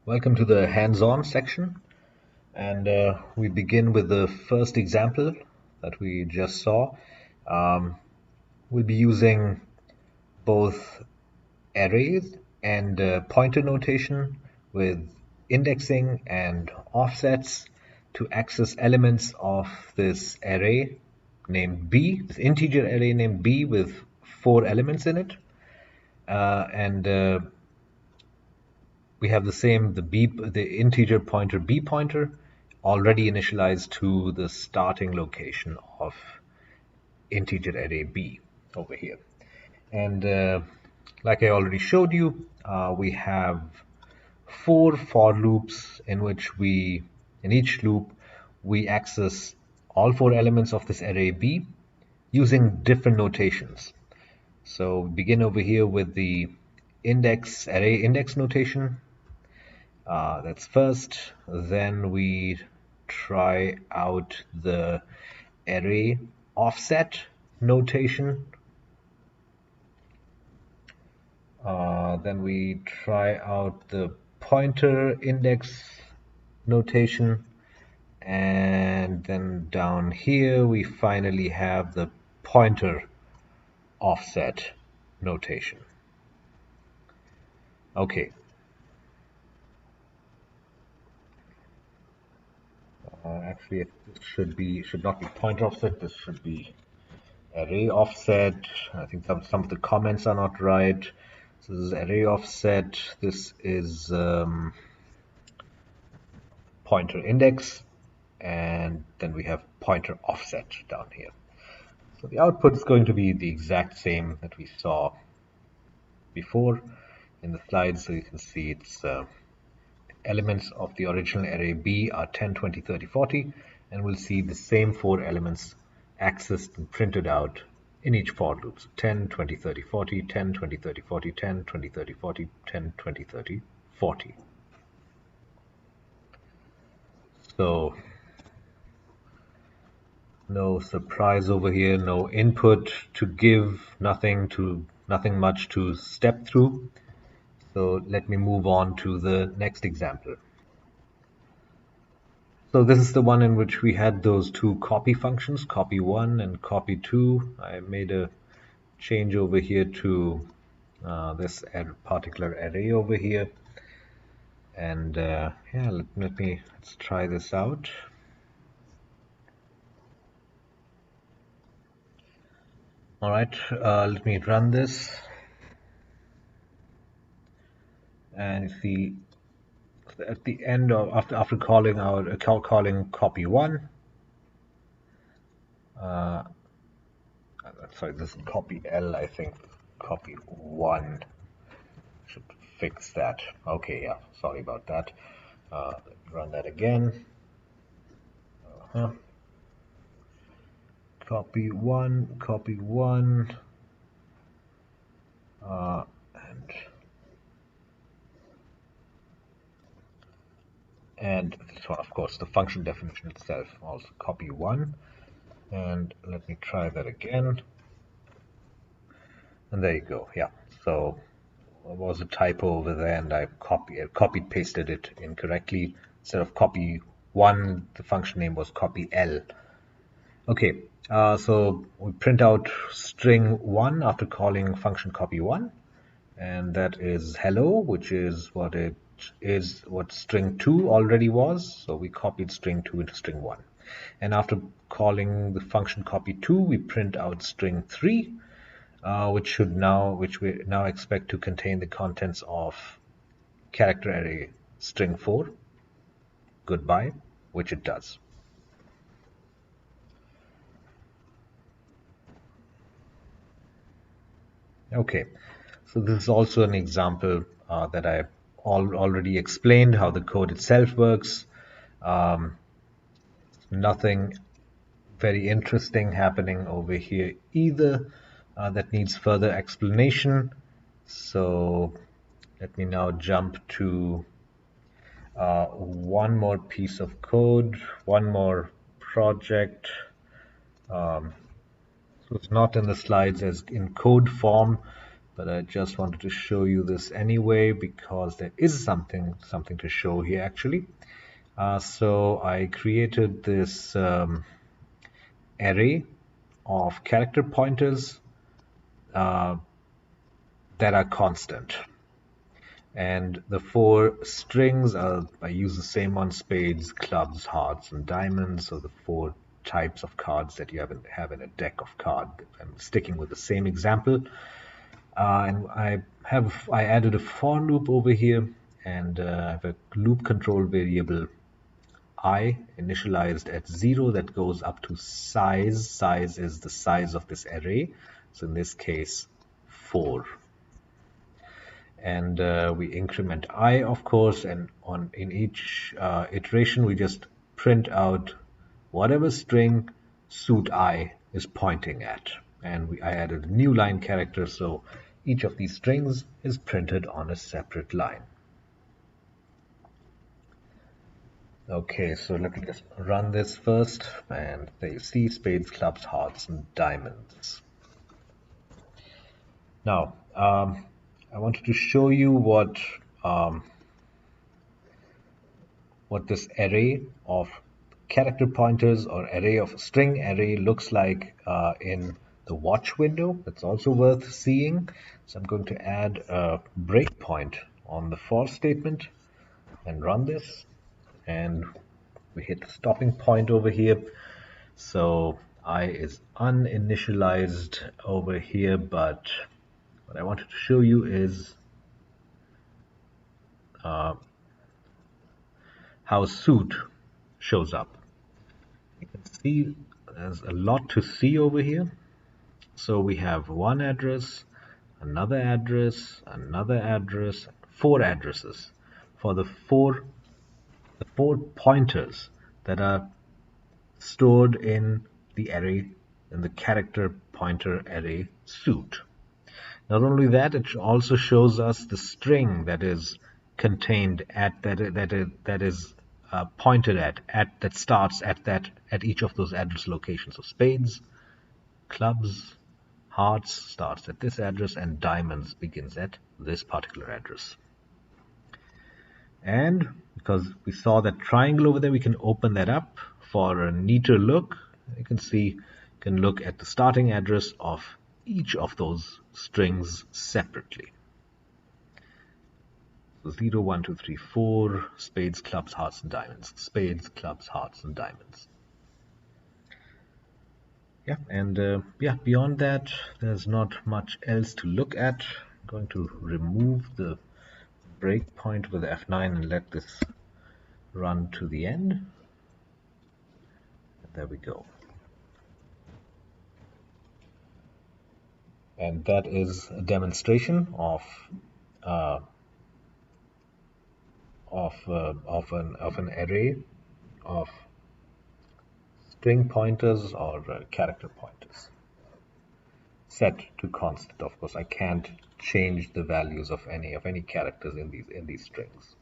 Welcome to the hands-on section, and we begin with the first example that we just saw. We'll be using both arrays and pointer notation with indexing and offsets to access elements of this array named B, this integer array named B with 4 elements in it, and we have the integer pointer B pointer already initialized to the starting location of integer array B over here. And like I already showed you, we have 4 for loops in which in each loop, we access all 4 elements of this array B using different notations. So we begin over here with the array index notation. That's first. Then we try out the array offset notation. Then we try out the pointer index notation. And then down here we finally have the pointer offset notation. Okay. Actually, this should not be pointer offset. This should be array offset. I think some of the comments are not right. So this is array offset. This is pointer index, and then we have pointer offset down here. So the output is going to be the exact same that we saw before in the slides. So you can see it's elements of the original array B are 10, 20, 30, 40, and we'll see the same 4 elements accessed and printed out in each for loop. So 10, 20, 30, 40, 10, 20, 30, 40, 10, 20, 30, 40, 10, 20, 30, 40. So no surprise over here, no input to give, nothing much to step through. So let me move on to the next example. So this is the one in which we had those 2 copy functions, copy1 and copy2. I made a change over here to this particular array over here. And yeah, let's try this out. All right, let me run this. And see, at the end of after calling copy1, sorry, this is copy L, I think. Copy1 should fix that. Okay, yeah, sorry about that. Let me run that again. Copy1, and this one, of course, the function definition itself, also copy1. And let me try that again. And there you go. Yeah. So there was a typo over there, and I copied pasted it incorrectly. Instead of copy1, the function name was copy L. Okay. So we print out string 1 after calling function copy1, and that is hello, which is what string 2 already was. So we copied string 2 into string 1. And after calling the function copy2, we print out string 3, which we now expect to contain the contents of character array string 4, goodbye, which it does. Okay, so this is also an example that I already explained how the code itself works. Nothing very interesting happening over here either that needs further explanation. So let me now jump to one more piece of code, one more project. So it's not in the slides as in code form, but I just wanted to show you this anyway because there is something to show here actually. So I created this array of character pointers that are constant. And the 4 strings are, I use the same one: spades, clubs, hearts, and diamonds. So the 4 types of cards that you have in a deck of cards. I'm sticking with the same example. And I added a for loop over here, and I have a loop control variable I initialized at 0 that goes up to size. Size is the size of this array. So in this case, 4. And we increment I, of course, and in each iteration we just print out whatever string suit I is pointing at. And I added a new line character, so each of these strings is printed on a separate line. Okay, so let me just run this first, and there you see spades, clubs, hearts, and diamonds. Now, I wanted to show you what this array of character pointers or array of string array looks like in the watch window. That's also worth seeing. So I'm going to add a breakpoint on the for statement and run this, and we hit the stopping point over here. So I is uninitialized over here, but what I wanted to show you is how suit shows up. You can see there's a lot to see over here. So we have one address, another address, another address, 4 addresses for the four pointers that are stored in the array, in the character pointer array suit. Not only that, it also shows us the string that is contained at that is pointed at that starts at each of those address locations. So spades, clubs, hearts starts at this address, and diamonds begins at this particular address. And because we saw that triangle over there, we can open that up for a neater look. You can see, you can look at the starting address of each of those strings separately. So 0, 1, 2, 3, 4, spades, clubs, hearts, and diamonds. Spades, clubs, hearts, and diamonds. Yeah, and beyond that, there's not much else to look at. I'm going to remove the breakpoint with F9 and let this run to the end. And there we go. And that is a demonstration of an array of string pointers or character pointers set to constant. Of course, I can't change the values of any characters in these strings.